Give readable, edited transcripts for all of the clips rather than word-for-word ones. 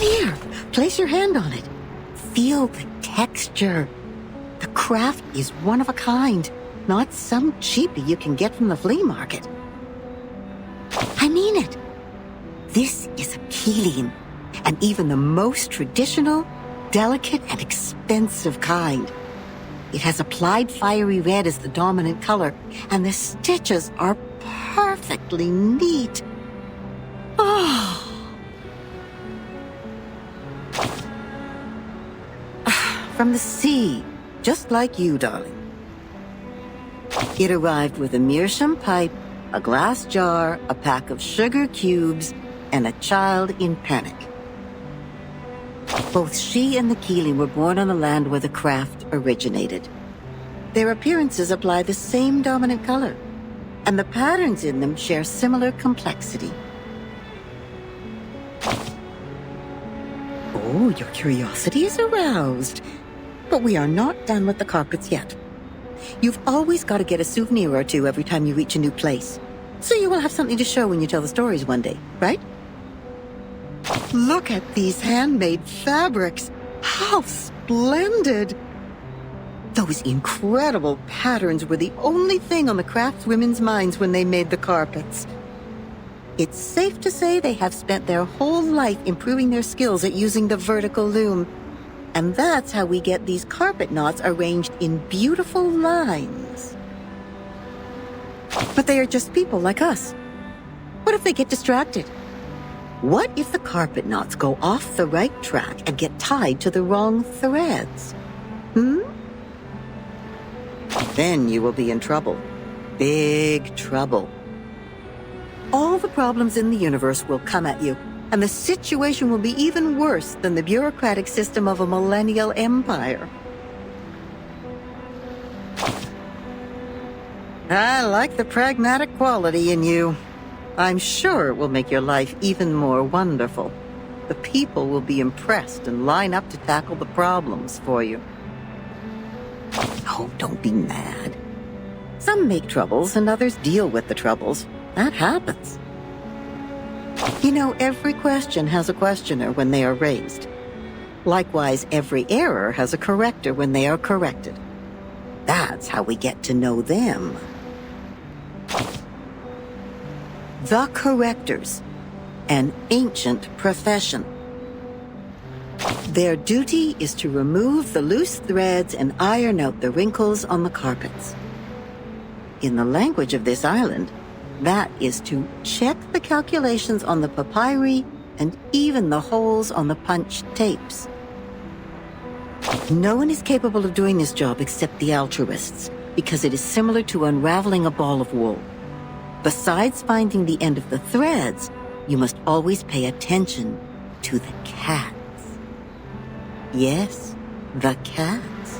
Come here. Place your hand on it. Feel the texture. The craft is one of a kind, not some cheapie you can get from the flea market. I mean it. This is a Keeling, and even the most traditional, delicate, and expensive kind. It has applied fiery red as the dominant color, and the stitches are perfectly neat. Oh. From the sea, just like you, darling. It arrived with a meerschaum pipe, a glass jar, a pack of sugar cubes, and a child in panic. Both she and the Keeling were born on the land where the craft originated. Their appearances apply the same dominant color, and the patterns in them share similar complexity. Oh, your curiosity is aroused. But we are not done with the carpets yet. You've always got to get a souvenir or two every time you reach a new place, so you will have something to show when you tell the stories one day, right? Look at these handmade fabrics. How splendid! Those incredible patterns were the only thing on the craftswomen's minds when they made the carpets. It's safe to say they have spent their whole life improving their skills at using the vertical loom. And that's how we get these carpet knots arranged in beautiful lines. But they are just people like us. What if they get distracted? What if the carpet knots go off the right track and get tied to the wrong threads? Then you will be in trouble. Big trouble. All the problems in the universe will come at you, and the situation will be even worse than the bureaucratic system of a millennial empire. I like the pragmatic quality in you. I'm sure it will make your life even more wonderful. The people will be impressed and line up to tackle the problems for you. Oh, don't be mad. Some make troubles and others deal with the troubles. That happens. You know, every question has a questioner when they are raised. Likewise, every error has a corrector when they are corrected. That's how we get to know them. The correctors, an ancient profession. Their duty is to remove the loose threads and iron out the wrinkles on the carpets. In the language of this island, that is to check the calculations on the papyri and even the holes on the punched tapes. No one is capable of doing this job except the altruists, because it is similar to unraveling a ball of wool. Besides finding the end of the threads, you must always pay attention to the cats. Yes, the cats.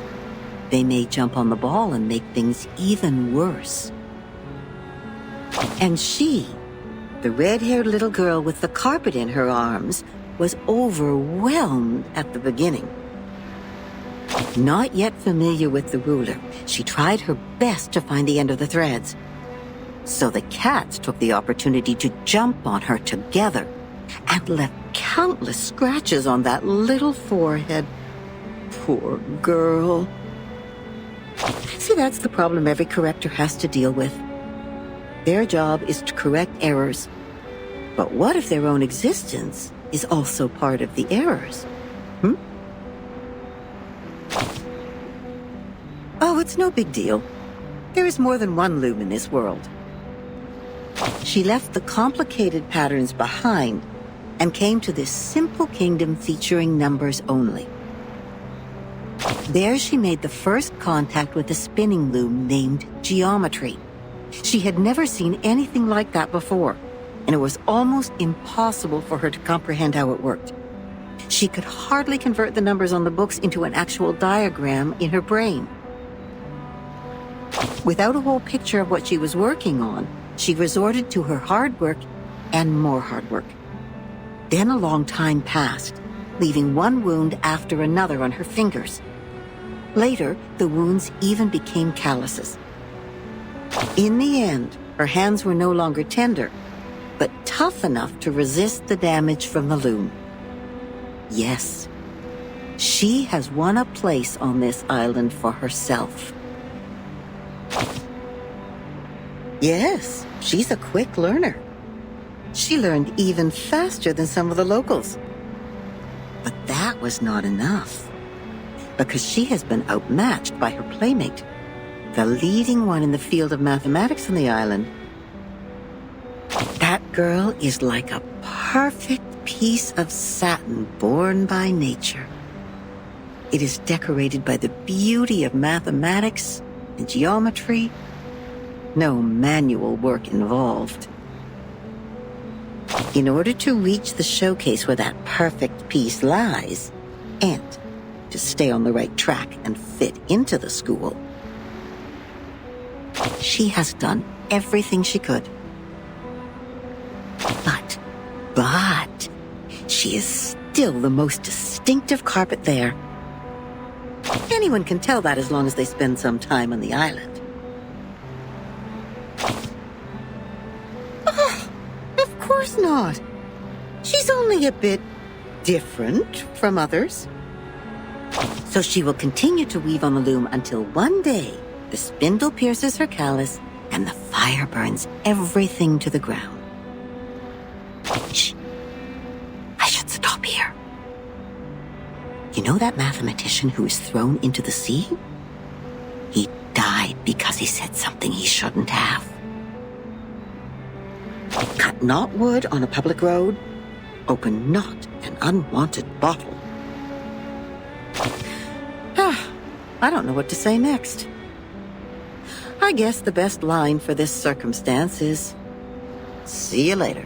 They may jump on the ball and make things even worse. And she, the red-haired little girl with the carpet in her arms, was overwhelmed at the beginning. Not yet familiar with the ruler, she tried her best to find the end of the threads. So the cats took the opportunity to jump on her together and left countless scratches on that little forehead. Poor girl. See, that's the problem every corrector has to deal with. Their job is to correct errors. But what if their own existence is also part of the errors? Oh, it's no big deal. There is more than one loom in this world. She left the complicated patterns behind and came to this simple kingdom featuring numbers only. There she made the first contact with a spinning loom named geometry. She had never seen anything like that before, and it was almost impossible for her to comprehend how it worked. She could hardly convert the numbers on the books into an actual diagram in her brain. Without a whole picture of what she was working on, she resorted to her hard work and more hard work. Then a long time passed, leaving one wound after another on her fingers. Later, the wounds even became calluses. In the end, her hands were no longer tender, but tough enough to resist the damage from the loom. Yes, she has won a place on this island for herself. Yes, she's a quick learner. She learned even faster than some of the locals. But that was not enough, because she has been outmatched by her playmate, the leading one in the field of mathematics on the island. That girl is like a perfect piece of satin born by nature. It is decorated by the beauty of mathematics and geometry. No manual work involved. In order to reach the showcase where that perfect piece lies, and to stay on the right track and fit into the school, she has done everything she could. But, she is still the most distinctive carpet there. Anyone can tell that as long as they spend some time on the island. Oh, of course not. She's only a bit different from others. So she will continue to weave on the loom until one day the spindle pierces her callus and the fire burns everything to the ground. Shh. I should stop here. You know that mathematician who was thrown into the sea? He died because he said something he shouldn't have. Cut not wood on a public road. Open not an unwanted bottle. I don't know what to say next. I guess the best line for this circumstance is, see you later.